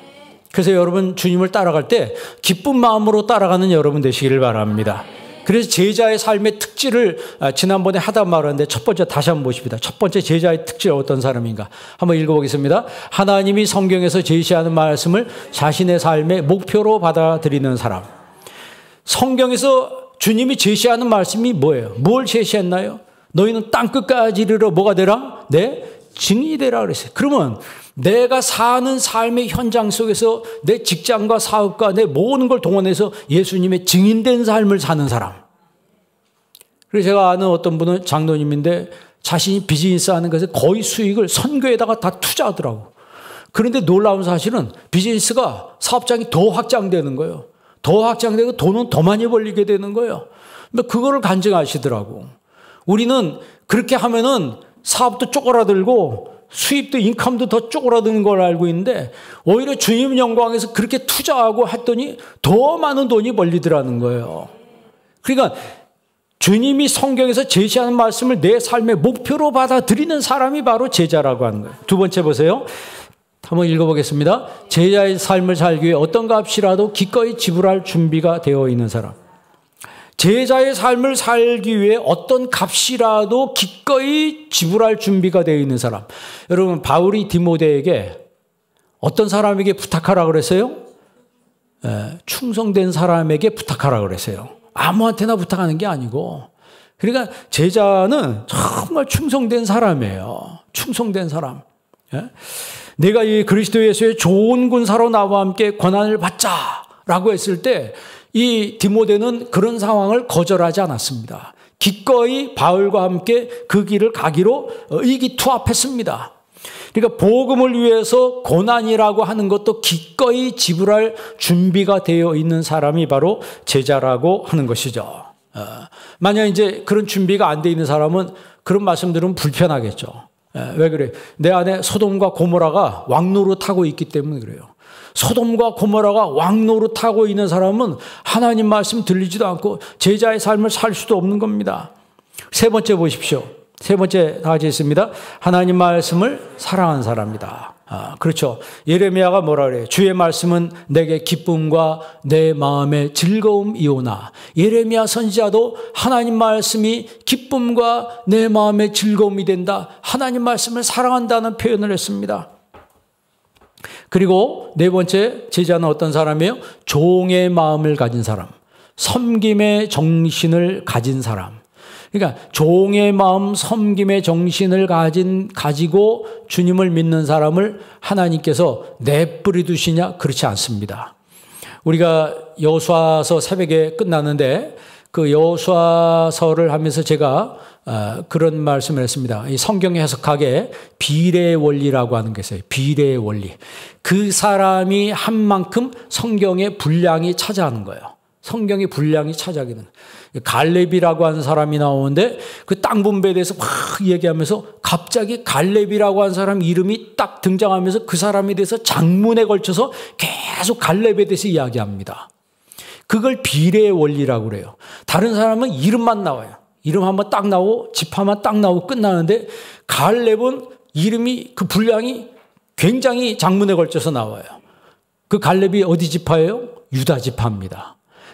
그래서 여러분 주님을 따라갈 때 기쁜 마음으로 따라가는 여러분 되시기를 바랍니다. 그래서 제자의 삶의 특질을 지난번에 하다 말았는데 첫 번째 다시 한번 보십니다. 첫 번째 제자의 특질은 어떤 사람인가? 한번 읽어보겠습니다. 하나님이 성경에서 제시하는 말씀을 자신의 삶의 목표로 받아들이는 사람. 성경에서 주님이 제시하는 말씀이 뭐예요? 뭘 제시했나요? 너희는 땅끝까지 이르러 뭐가 되라? 내 증인이 되라 그랬어요. 그러면 내가 사는 삶의 현장 속에서 내 직장과 사업과 내 모든 걸 동원해서 예수님의 증인된 삶을 사는 사람. 그래서 제가 아는 어떤 분은 장로님인데 자신이 비즈니스 하는 것에 거의 수익을 선교에다가 다 투자하더라고. 그런데 놀라운 사실은 비즈니스가 사업장이 더 확장되는 거예요. 더 확장되고 돈은 더 많이 벌리게 되는 거예요. 그거를 간증하시더라고. 우리는 그렇게 하면은 사업도 쪼그라들고 수입도 인컴도 더 쪼그라드는 걸 알고 있는데 오히려 주님 영광에서 그렇게 투자하고 했더니 더 많은 돈이 벌리더라는 거예요. 그러니까 주님이 성경에서 제시하는 말씀을 내 삶의 목표로 받아들이는 사람이 바로 제자라고 하는 거예요. 두 번째 보세요. 한번 읽어보겠습니다. 제자의 삶을 살기 위해 어떤 값이라도 기꺼이 지불할 준비가 되어 있는 사람. 제자의 삶을 살기 위해 어떤 값이라도 기꺼이 지불할 준비가 되어 있는 사람. 여러분 바울이 디모데에게 어떤 사람에게 부탁하라고 그랬어요? 충성된 사람에게 부탁하라고 그랬어요. 아무한테나 부탁하는 게 아니고. 그러니까 제자는 정말 충성된 사람이에요. 충성된 사람. 내가 이 그리스도 예수의 좋은 군사로 나와 함께 고난을 받자라고 했을 때 이 디모데는 그런 상황을 거절하지 않았습니다. 기꺼이 바울과 함께 그 길을 가기로 의기투합했습니다. 그러니까 복음을 위해서 고난이라고 하는 것도 기꺼이 지불할 준비가 되어 있는 사람이 바로 제자라고 하는 것이죠. 만약 이제 그런 준비가 안 돼 있는 사람은 그런 말씀 들으면 불편하겠죠. 왜 그래? 내 안에 소돔과 고모라가 왕노릇하고 있기 때문에 그래요. 소돔과 고모라가 왕노릇하고 있는 사람은 하나님 말씀 들리지도 않고 제자의 삶을 살 수도 없는 겁니다. 세 번째 보십시오. 세 번째 다 같이 있습니다. 하나님 말씀을 사랑하는 사람이다. 그렇죠. 예레미야가 뭐라 그래요? 주의 말씀은 내게 기쁨과 내 마음의 즐거움이오나. 예레미야 선지자도 하나님 말씀이 기쁨과 내 마음의 즐거움이 된다. 하나님 말씀을 사랑한다는 표현을 했습니다. 그리고 네 번째 제자는 어떤 사람이에요? 종의 마음을 가진 사람, 섬김의 정신을 가진 사람. 그러니까 종의 마음, 섬김의 정신을 가지고 주님을 믿는 사람을 하나님께서 내버려 두시냐? 그렇지 않습니다. 우리가 여호수아서 새벽에 끝났는데 그 여호수아서를 하면서 제가 그런 말씀을 했습니다. 이 성경 해석학에 비례의 원리라고 하는 게 있어요. 비례의 원리. 그 사람이 한 만큼 성경의 분량이 차지하는 거예요. 성경의 분량이 차지하게 되는. 갈렙이라고 하는 사람이 나오는데 그 땅 분배에 대해서 막 얘기하면서 갑자기 갈렙이라고 하는 사람 이름이 딱 등장하면서 그 사람에 대해서 장문에 걸쳐서 계속 갈렙에 대해서 이야기합니다. 그걸 비례의 원리라고 그래요. 다른 사람은 이름만 나와요. 이름 한번 딱 나오고 지파만 딱 나오고 끝나는데 갈렙은 이름이 그 분량이 굉장히 장문에 걸쳐서 나와요. 그 갈렙이 어디 지파예요? 유다 지파입니다.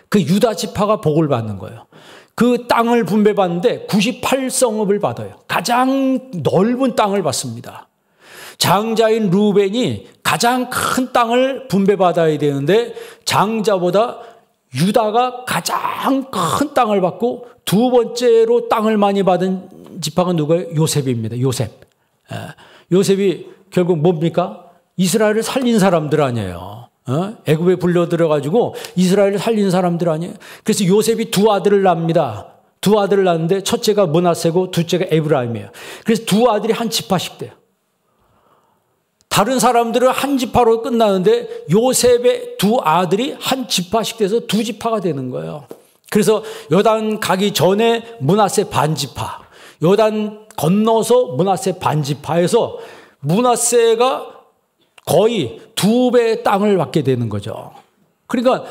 그 유다 지파가 복을 받는 거예요. 그 땅을 분배받는데 98성읍을 받아요. 가장 넓은 땅을 받습니다. 장자인 루벤이 가장 큰 땅을 분배받아야 되는데 장자보다 유다가 가장 큰 땅을 받고 두 번째로 땅을 많이 받은 지파가 누구예요? 요셉입니다. 요셉. 요셉이 결국 뭡니까? 이스라엘을 살린 사람들 아니에요. 애굽에 불려들어가지고 이스라엘을 살린 사람들 아니에요. 그래서 요셉이 두 아들을 낳습니다. 두 아들을 낳는데 첫째가 므낫세고 둘째가 에브라임이에요. 그래서 두 아들이 한 지파씩 돼요. 다른 사람들은 한 지파로 끝나는데 요셉의 두 아들이 한 지파씩 돼서 두 지파가 되는 거예요. 그래서 요단 가기 전에 므낫세 반지파, 요단 건너서 므낫세 반지파에서 므낫세가 거의 2배의 땅을 받게 되는 거죠. 그러니까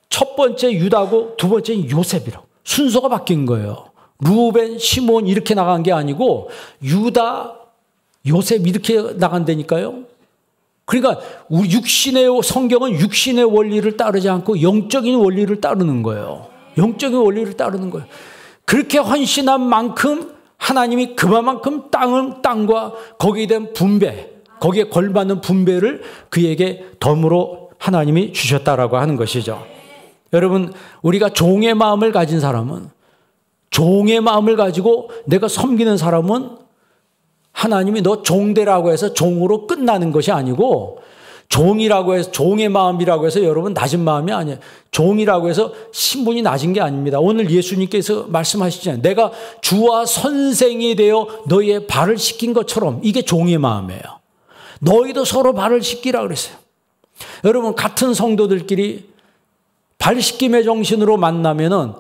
첫 번째 유다고 두 번째는 요셉이라고 순서가 바뀐 거예요. 루벤, 시몬 이렇게 나간 게 아니고 유다, 요셉 이렇게 나간다니까요. 그러니까 우리 성경은 육신의 원리를 따르지 않고 영적인 원리를 따르는 거예요. 영적인 원리를 따르는 거예요. 그렇게 헌신한 만큼 하나님이 그만큼 땅과 거기에 대한 분배, 거기에 걸맞는 분배를 그에게 덤으로 하나님이 주셨다라고 하는 것이죠. 여러분, 우리가 종의 마음을 가진 사람은, 종의 마음을 가지고 내가 섬기는 사람은 하나님이 너 종되라고 해서 종으로 끝나는 것이 아니고, 종이라고 해서, 종의 마음이라고 해서 여러분 낮은 마음이 아니에요. 종이라고 해서 신분이 낮은 게 아닙니다. 오늘 예수님께서 말씀하시잖아요. 내가 주와 선생이 되어 너희의 발을 씻긴 것처럼, 이게 종의 마음이에요. 너희도 서로 발을 씻기라 그랬어요. 여러분, 같은 성도들끼리 발 씻김의 정신으로 만나면은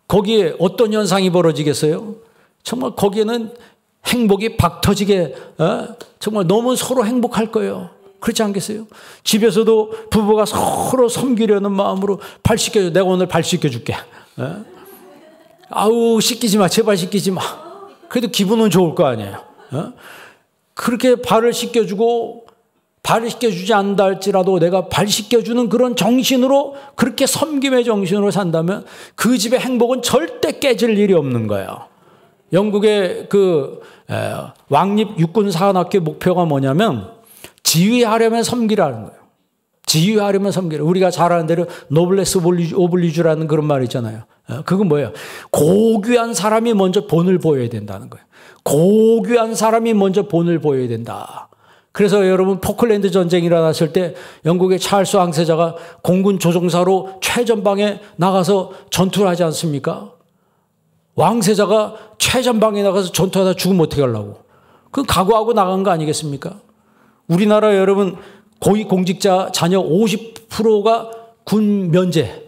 거기에 어떤 현상이 벌어지겠어요? 정말 거기에는 행복이 박 터지게, 정말 너무 서로 행복할 거예요. 그렇지 않겠어요? 집에서도 부부가 서로 섬기려는 마음으로 발 씻겨줘. 내가 오늘 발 씻겨줄게. 아우, 씻기지 마. 제발 씻기지 마. 그래도 기분은 좋을 거 아니에요. 그렇게 발을 씻겨주고 발을 씻겨주지 않는다 할지라도 내가 발 씻겨주는 그런 정신으로 그렇게 섬김의 정신으로 산다면 그 집의 행복은 절대 깨질 일이 없는 거예요. 영국의 그 왕립 육군 사관학교 목표가 뭐냐면 지휘하려면 섬기라는 거예요. 지휘하려면 섬기라. 우리가 잘 아는 대로 노블레스 오블리주라는 그런 말 있잖아요. 그건 뭐예요? 고귀한 사람이 먼저 본을 보여야 된다는 거예요. 고귀한 사람이 먼저 본을 보여야 된다. 그래서 여러분 포클랜드 전쟁이 일어났을 때 영국의 찰스 왕세자가 공군 조종사로 최전방에 나가서 전투를 하지 않습니까? 왕세자가 최전방에 나가서 전투하다 죽으면 어떻게 하려고? 그 각오하고 나간 거 아니겠습니까? 우리나라 여러분 고위공직자 자녀 50%가 군 면제.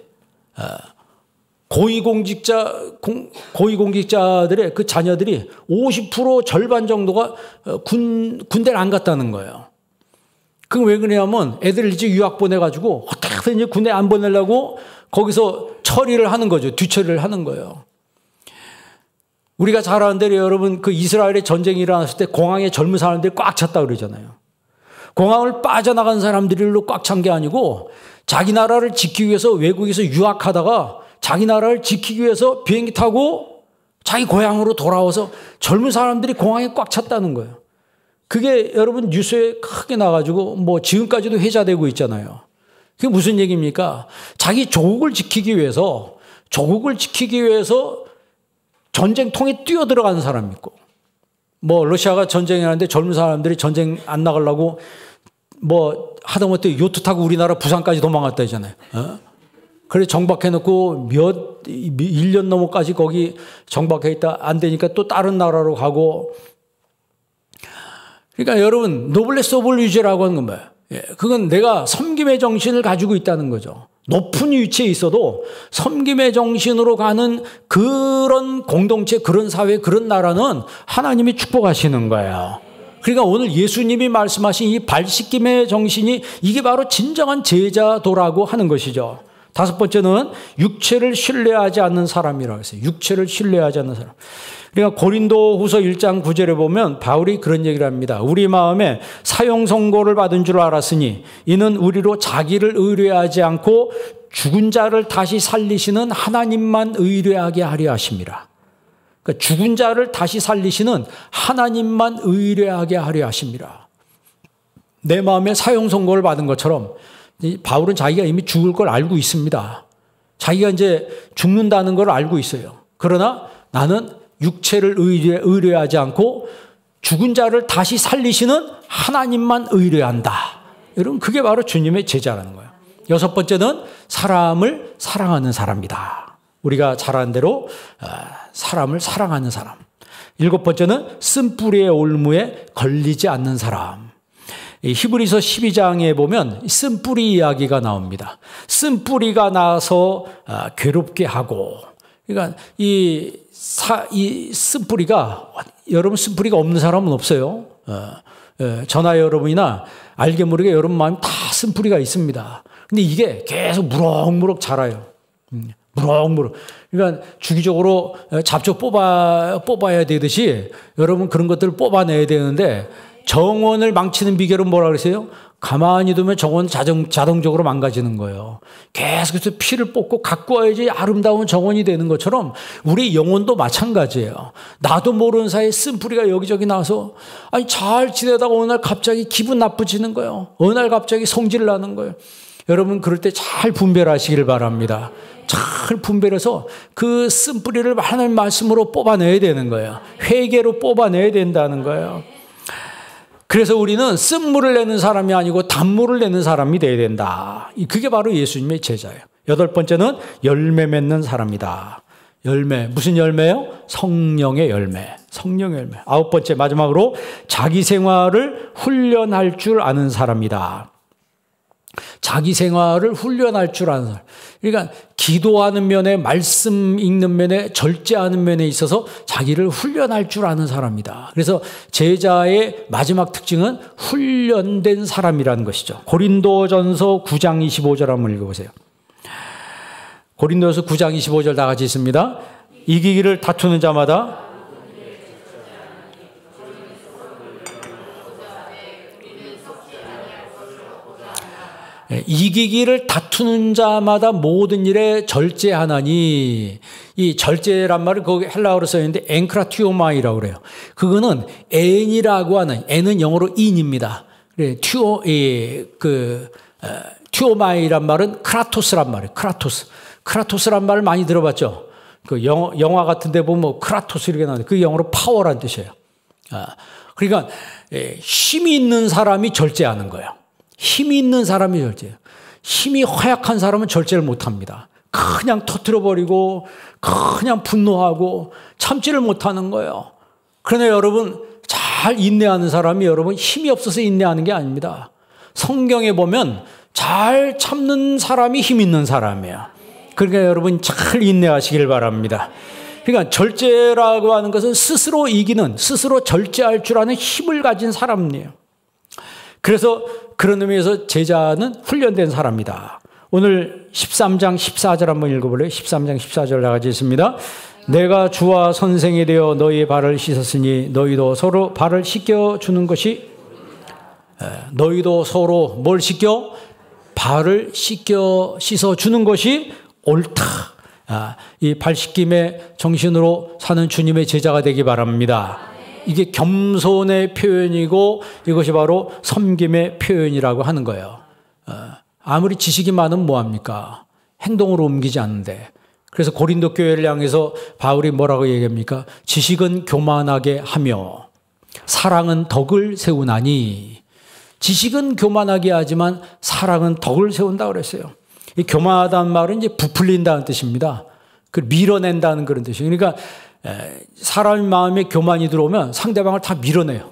고위공직자들의 그 자녀들이 50% 절반 정도가 군대를 안 갔다는 거예요. 그건 왜 그러냐면 애들 이제 유학 보내가지고 어떻게든 이제 군대 안 보내려고 거기서 처리를 하는 거죠. 뒤처리를 하는 거예요. 우리가 잘 아는 대로 여러분 그 이스라엘의 전쟁이 일어났을 때 공항에 젊은 사람들이 꽉 찼다 그러잖아요. 공항을 빠져나간 사람들로 꽉 찬 게 아니고 자기 나라를 지키기 위해서 외국에서 유학하다가 자기 나라를 지키기 위해서 비행기 타고 자기 고향으로 돌아와서 젊은 사람들이 공항에 꽉 찼다는 거예요. 그게 여러분 뉴스에 크게 나가지고 뭐 지금까지도 회자되고 있잖아요. 그게 무슨 얘기입니까? 자기 조국을 지키기 위해서 전쟁통에 뛰어들어가는 사람이 있고, 뭐 러시아가 전쟁이 하는데 젊은 사람들이 전쟁 안 나가려고 뭐 하다못해 요트 타고 우리나라 부산까지 도망갔다 했잖아요. 그래 정박해놓고 1년 넘어까지 거기 정박해 있다 안 되니까 또 다른 나라로 가고. 그러니까 여러분 노블레스 오블 유제라고 하는 건 뭐예요? 그건 내가 섬김의 정신을 가지고 있다는 거죠. 높은 위치에 있어도 섬김의 정신으로 가는 그런 공동체, 그런 사회, 그런 나라는 하나님이 축복하시는 거예요. 그러니까 오늘 예수님이 말씀하신 이 발씻김의 정신이 이게 바로 진정한 제자도라고 하는 것이죠. 다섯 번째는 육체를 신뢰하지 않는 사람이라고 했어요. 육체를 신뢰하지 않는 사람. 그러니까 고린도후서 1장 9절에 보면 바울이 그런 얘기를 합니다. 우리 마음에 사형 선고를 받은 줄 알았으니 이는 우리로 자기를 의뢰하지 않고 죽은 자를 다시 살리시는 하나님만 의뢰하게 하려 하심이라. 그러니까 죽은 자를 다시 살리시는 하나님만 의뢰하게 하려 하심이라. 내 마음에 사형 선고를 받은 것처럼 바울은 자기가 이미 죽을 걸 알고 있습니다. 자기가 이제 죽는다는 걸 알고 있어요. 그러나 나는 육체를 의뢰하지 않고 죽은 자를 다시 살리시는 하나님만 의뢰한다. 여러분 그게 바로 주님의 제자라는 거예요. 여섯 번째는 사람을 사랑하는 사람이다. 우리가 잘 아는 대로 사람을 사랑하는 사람. 일곱 번째는 쓴뿌리의 올무에 걸리지 않는 사람. 히브리서 12장에 보면 쓴뿌리 이야기가 나옵니다. 쓴뿌리가 나서 괴롭게 하고, 그러니까 이 쓴뿌리가, 여러분 쓴뿌리가 없는 사람은 없어요. 저나 여러분이나 알게 모르게 여러분 마음에 다 쓴뿌리가 있습니다. 근데 이게 계속 무럭무럭 자라요. 무럭무럭. 그러니까 주기적으로 잡초 뽑아야 되듯이 여러분 그런 것들을 뽑아내야 되는데, 정원을 망치는 비결은 뭐라 그랬어요? 가만히 두면 정원은 자동적으로 망가지는 거예요. 계속해서 피를 뽑고 갖고 와야지 아름다운 정원이 되는 것처럼 우리 영혼도 마찬가지예요. 나도 모르는 사이에 쓴뿌리가 여기저기 나서 잘 지내다가 어느 날 갑자기 기분 나빠지는 거예요. 어느 날 갑자기 성질 나는 거예요. 여러분 그럴 때 잘 분별하시길 바랍니다. 잘 분별해서 그 쓴뿌리를 하나님 말씀으로 뽑아내야 되는 거예요. 회개로 뽑아내야 된다는 거예요. 그래서 우리는 쓴물을 내는 사람이 아니고 단물을 내는 사람이 되어야 된다. 그게 바로 예수님의 제자예요. 여덟 번째는 열매 맺는 사람이다. 열매, 무슨 열매요? 성령의 열매. 성령의 열매. 아홉 번째, 마지막으로 자기 생활을 훈련할 줄 아는 사람이다. 자기 생활을 훈련할 줄 아는 사람. 그러니까 기도하는 면에, 말씀 읽는 면에, 절제하는 면에 있어서 자기를 훈련할 줄 아는 사람이다. 그래서 제자의 마지막 특징은 훈련된 사람이라는 것이죠. 고린도전서 9장 25절 한번 읽어보세요. 고린도전서 9장 25절 다 같이 있습니다. 이기기를 다투는 자마다 이기기를 다투는 자마다 모든 일에 절제하나니. 이 절제란 말을 거기 헬라어로 써있는데 엔크라티오마이라고 그래요. 그거는 N이라고 하는, N은 영어로 인입니다. 그래, 티오마이란 말은 크라토스란 말이에요. 크라토스란 말을 많이 들어봤죠. 그 영화 같은 데 보면 뭐 크라토스 이렇게 나오는데 그게 영어로 파워란 뜻이에요. 그러니까 힘이 있는 사람이 절제하는 거예요. 힘이 있는 사람이 절제해요. 힘이 허약한 사람은 절제를 못합니다. 그냥 터뜨려버리고 그냥 분노하고 참지를 못하는 거예요. 그러나 여러분 잘 인내하는 사람이 여러분 힘이 없어서 인내하는 게 아닙니다. 성경에 보면 잘 참는 사람이 힘 있는 사람이에요. 그러니까 여러분 잘 인내하시길 바랍니다. 그러니까 절제라고 하는 것은 스스로 이기는, 스스로 절제할 줄 아는 힘을 가진 사람이에요. 그래서 그런 의미에서 제자는 훈련된 사람이다. 오늘 13장 14절 한번 읽어볼래요? 13장 14절 나가지 있습니다. 내가 주와 선생이 되어 너희의 발을 씻었으니 너희도 서로 발을 씻겨주는 것이 너희도 서로 뭘 씻겨? 발을 씻어주는 것이 옳다. 이 발 씻김의 정신으로 사는 주님의 제자가 되기 바랍니다. 이게 겸손의 표현이고 이것이 바로 섬김의 표현이라고 하는 거예요. 아무리 지식이 많으면 뭐합니까? 행동으로 옮기지 않는데. 그래서 고린도 교회를 향해서 바울이 뭐라고 얘기합니까? 지식은 교만하게 하며 사랑은 덕을 세우나니. 지식은 교만하게 하지만 사랑은 덕을 세운다 그랬어요. 이 교만하다는 말은 이제 부풀린다는 뜻입니다. 그 밀어낸다는 그런 뜻이에요. 그러니까 사람 마음에 교만이 들어오면 상대방을 다 밀어내요.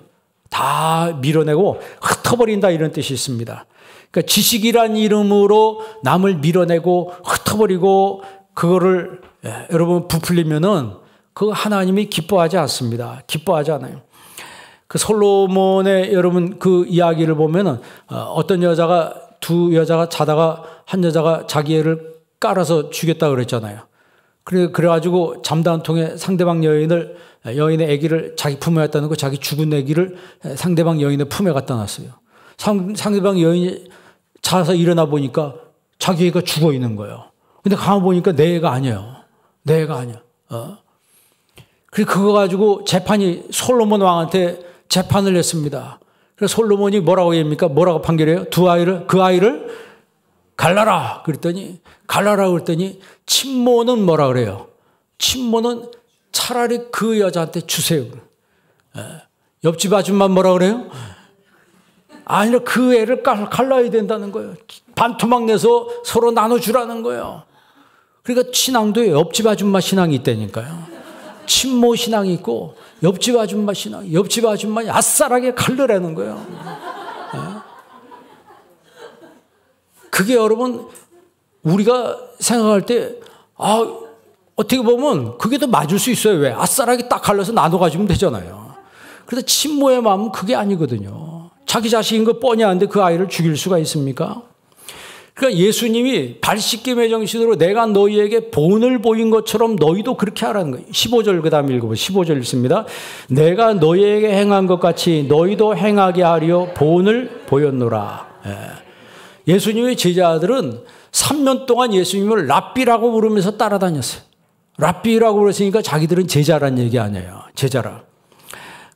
다 밀어내고 흩어버린다 이런 뜻이 있습니다. 그러니까 지식이란 이름으로 남을 밀어내고 흩어버리고 그거를 여러분 부풀리면은 그 하나님이 기뻐하지 않습니다. 기뻐하지 않아요. 그 솔로몬의 여러분 그 이야기를 보면은 어떤 여자가 두 여자가 자다가 한 여자가 자기 애를 깔아서 죽였다 그랬잖아요. 그래가지고 잠도 한 통에 상대방 여인의 아기를 자기 품에 갖다 놓고 자기 죽은 아기를 상대방 여인의 품에 갖다 놨어요. 상대방 여인이 자서 일어나 보니까 자기 애가 죽어 있는 거예요. 근데 가만 보니까 내 애가 아니에요. 내 애가 아니야. 그래서 그거 가지고 재판이 솔로몬 왕한테 재판을 했습니다. 그래서 솔로몬이 뭐라고 합니까? 뭐라고 판결해요? 그 아이를 갈라라. 갈라라 그랬더니 친모는 뭐라 그래요? 친모는 차라리 그 여자한테 주세요. 옆집 아줌마 뭐라 그래요? 아니라 그 애를 갈라야 된다는 거예요. 반토막 내서 서로 나눠주라는 거예요. 그러니까 신앙도 옆집 아줌마 신앙이 있다니까요. 친모 신앙이 있고 옆집 아줌마 신앙, 옆집 아줌마니 아싸라게 갈르라는 거예요. 그게 여러분 우리가 생각할 때 어떻게 보면 그게 더 맞을 수 있어요. 왜? 아싸라게 딱 갈라서 나눠 가지면 되잖아요. 그런데 친모의 마음은 그게 아니거든요. 자기 자식인 거 뻔히 아는데 그 아이를 죽일 수가 있습니까? 그러니까 예수님이 발 씻김의 정신으로 내가 너희에게 본을 보인 것처럼 너희도 그렇게 하라는 거예요. 15절 그 다음 읽어보세요. 15절 읽습니다. 내가 너희에게 행한 것 같이 너희도 행하게 하려 본을 보였노라. 예수님의 제자들은 3년 동안 예수님을 랍비라고 부르면서 따라다녔어요. 랍비라고 그랬으니까 자기들은 제자란 얘기 아니에요. 제자라.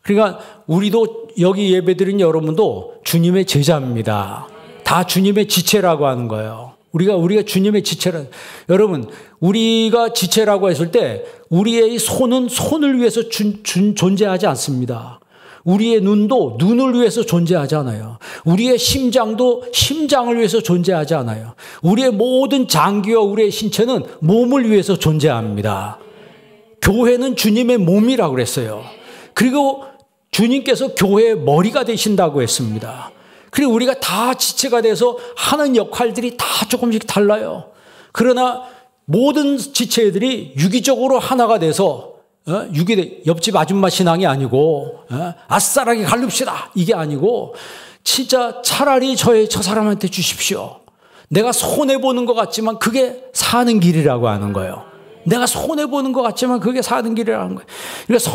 그러니까 우리도 여기 예배드린 여러분도 주님의 제자입니다. 다 주님의 지체라고 하는 거예요. 우리가 주님의 지체라. 여러분, 우리가 지체라고 했을 때 우리의 손은 손을 위해서 존재하지 않습니다. 우리의 눈도 눈을 위해서 존재하지 않아요. 우리의 심장도 심장을 위해서 존재하지 않아요. 우리의 모든 장기와 우리의 신체는 몸을 위해서 존재합니다. 교회는 주님의 몸이라고 그랬어요. 그리고 주님께서 교회의 머리가 되신다고 했습니다. 그리고 우리가 다 지체가 돼서 하는 역할들이 다 조금씩 달라요. 그러나 모든 지체들이 유기적으로 하나가 돼서 옆집 아줌마 신앙이 아니고 아싸라게 갈릅시다 이게 아니고 진짜 차라리 저 사람한테 주십시오. 내가 손해보는 것 같지만 그게 사는 길이라고 하는 거예요. 내가 손해보는 것 같지만 그게 사는 길이라는 거예요. 그러니까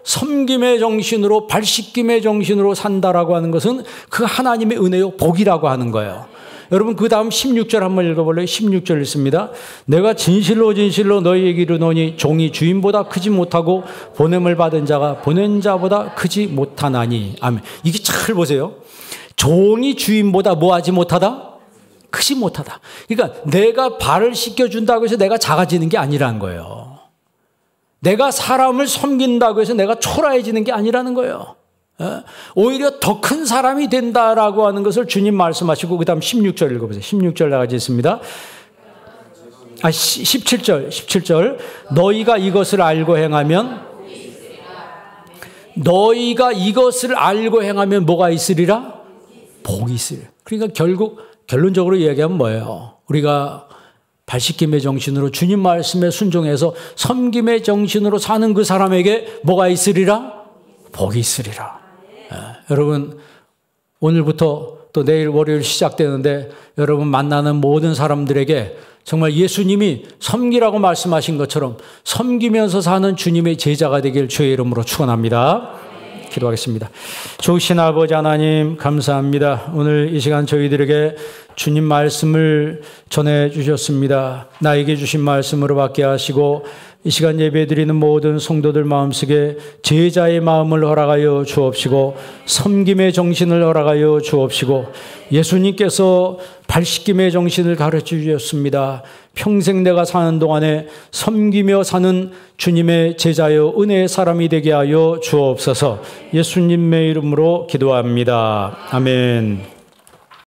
섬김의 정신으로 발 씻김의 정신으로 산다라고 하는 것은 그 하나님의 은혜요 복이라고 하는 거예요. 여러분 그 다음 16절 한번 읽어볼래요? 16절 읽습니다. 내가 진실로 너희에게 이르노니 종이 주인보다 크지 못하고 보냄을 받은 자가 보낸 자보다 크지 못하나니. 아멘. 이게 잘 보세요. 종이 주인보다 뭐하지 못하다? 크지 못하다. 그러니까 내가 발을 씻겨준다고 해서 내가 작아지는 게 아니라는 거예요. 내가 사람을 섬긴다고 해서 내가 초라해지는 게 아니라는 거예요. 오히려 더 큰 사람이 된다라고 하는 것을 주님 말씀하시고 그 다음 16절 읽어보세요. 16절 나가지 있습니다. 17절 너희가 이것을 알고 행하면 뭐가 있으리라? 복이 있으리라. 그러니까 결론적으로 이야기하면 뭐예요? 우리가 발 씻김의 정신으로 주님 말씀에 순종해서 섬김의 정신으로 사는 그 사람에게 뭐가 있으리라? 복이 있으리라. 여러분 오늘부터 또 내일 월요일 시작되는데 여러분 만나는 모든 사람들에게 정말 예수님이 섬기라고 말씀하신 것처럼 섬기면서 사는 주님의 제자가 되길 주의 이름으로 축원합니다. 기도하겠습니다. 좋으신 아버지 하나님 감사합니다. 오늘 이 시간 저희들에게 주님 말씀을 전해 주셨습니다. 나에게 주신 말씀으로 받게 하시고 이 시간 예배드리는 모든 성도들 마음속에 제자의 마음을 허락하여 주옵시고 섬김의 정신을 허락하여 주옵시고 예수님께서 발씻김의 정신을 가르쳐 주셨습니다. 평생 내가 사는 동안에 섬기며 사는 주님의 제자여 은혜의 사람이 되게 하여 주옵소서. 예수님의 이름으로 기도합니다. 아멘.